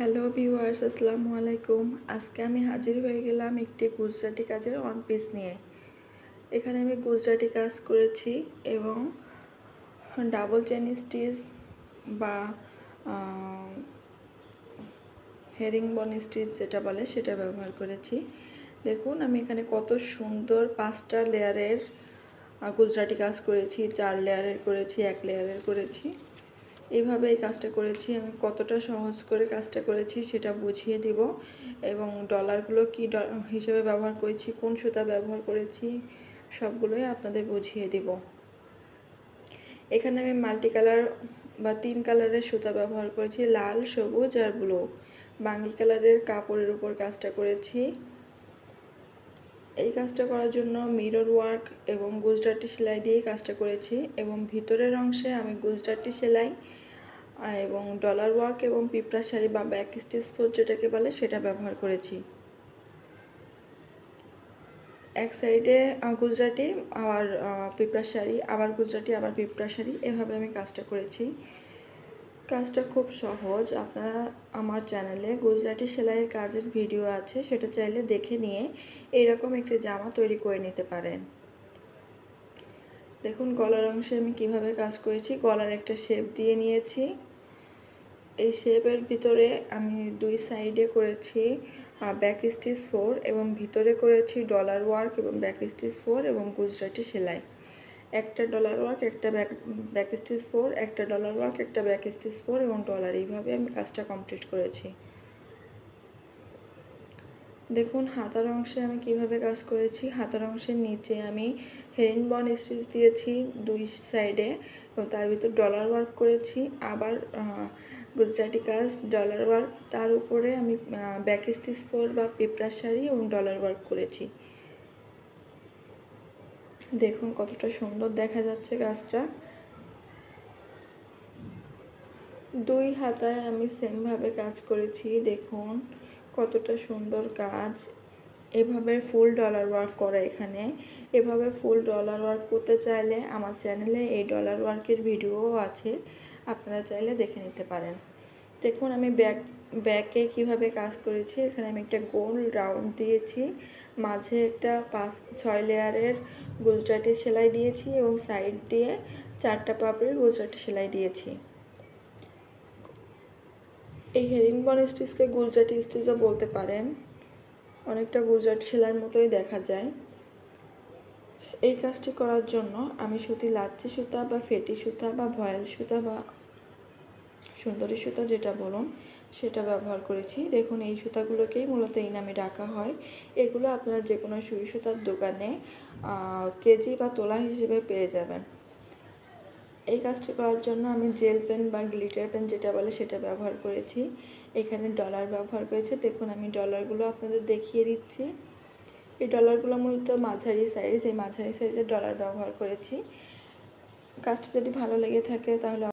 Hello viewers, আসসালামু আলাইকুম। আজকে আমি হাজির হয়ে গেলাম একটি গুজরাটি কাজের ওয়ান পিস নিয়ে। এখানে আমি গুজরাটি কাজ করেছি এবং ডাবল চেন স্টিচ বা হেরিংবন স্টিচ যেটা বলে সেটা ব্যবহার করেছি। দেখুন আমি এখানে কত সুন্দর 5টা লেয়ারের গুজরাটি কাজ করেছি, 4 লেয়ারের করেছি, 1 লেয়ারের করেছি। এইভাবে এই কাজটা করেছি। আমি কতটা সহজ করে কাজটা করেছি সেটা বুঝিয়ে দিব এবং ডলারগুলো কি হিসেবে ব্যবহার করেছি, কোন সুতা ব্যবহার করেছি সবগুলোই আপনাদের বুঝিয়ে দিব। এখানে আমি মাল্টি কালার বা 3 কালারের সুতা ব্যবহার করেছি, লাল, সবুজ আর ব্লু। বাঙ্গি কালারের কাপড়ের উপর কাজটা করেছি। এই কাজটা করার জন্য মিরর ওয়ার্ক এবং গুজরাটি সেলাই দিয়ে কাজটা করেছি এবং ভিতরের অংশে আমি গুজরাটি সেলাই এবং ডলার ওয়ার্ক এবং পিঁপড়া শাড়ি বা ব্যাক স্টিচ ফোর যেটাকে বলে সেটা ব্যবহার করেছি। এক সাইডে গুজরাটি আবার পিঁপড়া শাড়ি, আবার গুজরাটি, আবার পিঁপড়া শাড়ি, এভাবে আমি কাজটা করেছি। কাজটা খুব সহজ। আপনারা আমার চ্যানেলে গুজরাটি সেলাইয়ের কাজের ভিডিও আছে, সেটা চাইলে দেখে নিয়ে এইরকম একটি জামা তৈরি করে নিতে পারেন। দেখুন গলার অংশে আমি কিভাবে কাজ করেছি। গলার একটা শেপ দিয়ে নিয়েছি। এই শেপের ভিতরে আমি 2 সাইডে করেছি ব্যাক স্টিচ 4 এবং ভিতরে করেছি ডলার ওয়ার্ক এবং ব্যাক স্টিচ 4 এবং গুজরাটি সেলাই। একটা ডলার ওয়ার্ক, একটা ব্যাক স্টিচ 4, একটা ডলার ওয়ার্ক, একটা ব্যাক স্টিচ 4 এবং ডলার, এইভাবে আমি কাজটা কমপ্লিট করেছি। দেখুন হাতার অংশে আমি কিভাবে কাজ করেছি। হাতার অংশের নিচে আমি হেরিংবন স্টিচ দিয়েছি 2 সাইডে এবং তার ভিতর ডলার ওয়ার্ক করেছি। আবার গুজরাটি কাজ, ডলার ওয়ার্ক, তার উপরে আমি ব্যাক স্টিচ 4 বা পিঁপড়া শাড়ি এবং ডলার ওয়ার্ক করেছি। দেখুন কতটা সুন্দর দেখা যাচ্ছে কাজটা। 2 হাতায় আমি সেমভাবে কাজ করেছি। দেখুন কতটা সুন্দর কাজ। এভাবে ফুল ডলার ওয়ার্ক করা। এখানে এভাবে ফুল ডলার ওয়ার্ক করতে চাইলে আমার চ্যানেলে এই ডলার ওয়ার্কের ভিডিও আছে, আপনারা চাইলে দেখে নিতে পারেন। দেখুন আমি ব্যাকে কিভাবে কাজ করেছি। এখানে আমি একটা গোল রাউন্ড দিয়েছি, মাঝে একটা 5-6 লেয়ারের গুজরাটি সেলাই দিয়েছি এবং সাইড দিয়ে 4টা পাপড়ির গুজরাটি সেলাই দিয়েছি। এই হেরিংবন স্টিচকে গুজরাটি স্টিচও বলতে পারেন, অনেকটা গুজরাটি সেলাইয়ের মতোই দেখা যায়। এই কাজটি করার জন্য আমি সুতি লাচ্ছি সুতা বা ফেটি সুতা বা ভয়েল সুতা বা সুন্দরী সুতা যেটা বলুন সেটা ব্যবহার করেছি। দেখুন এই সুতাগুলোকেই মূলত এই নামে ডাকা হয়। এগুলো আপনারা যে কোনো সুই সুতার দোকানে কেজি বা তোলা হিসেবে পেয়ে যাবেন। এই কাজটি করার জন্য আমি জেল পেন বা গ্লিটার পেন যেটা বলে সেটা ব্যবহার করেছি। এখানে ডলার ব্যবহার করেছি। দেখুন আমি ডলারগুলো আপনাদের দেখিয়ে দিচ্ছি। এই ডলারগুলো মূলত মাঝারি সাইজ, এই মাঝারি সাইজের ডলার ব্যবহার করেছি। কাজটি যদি ভালো লেগে থাকে তাহলে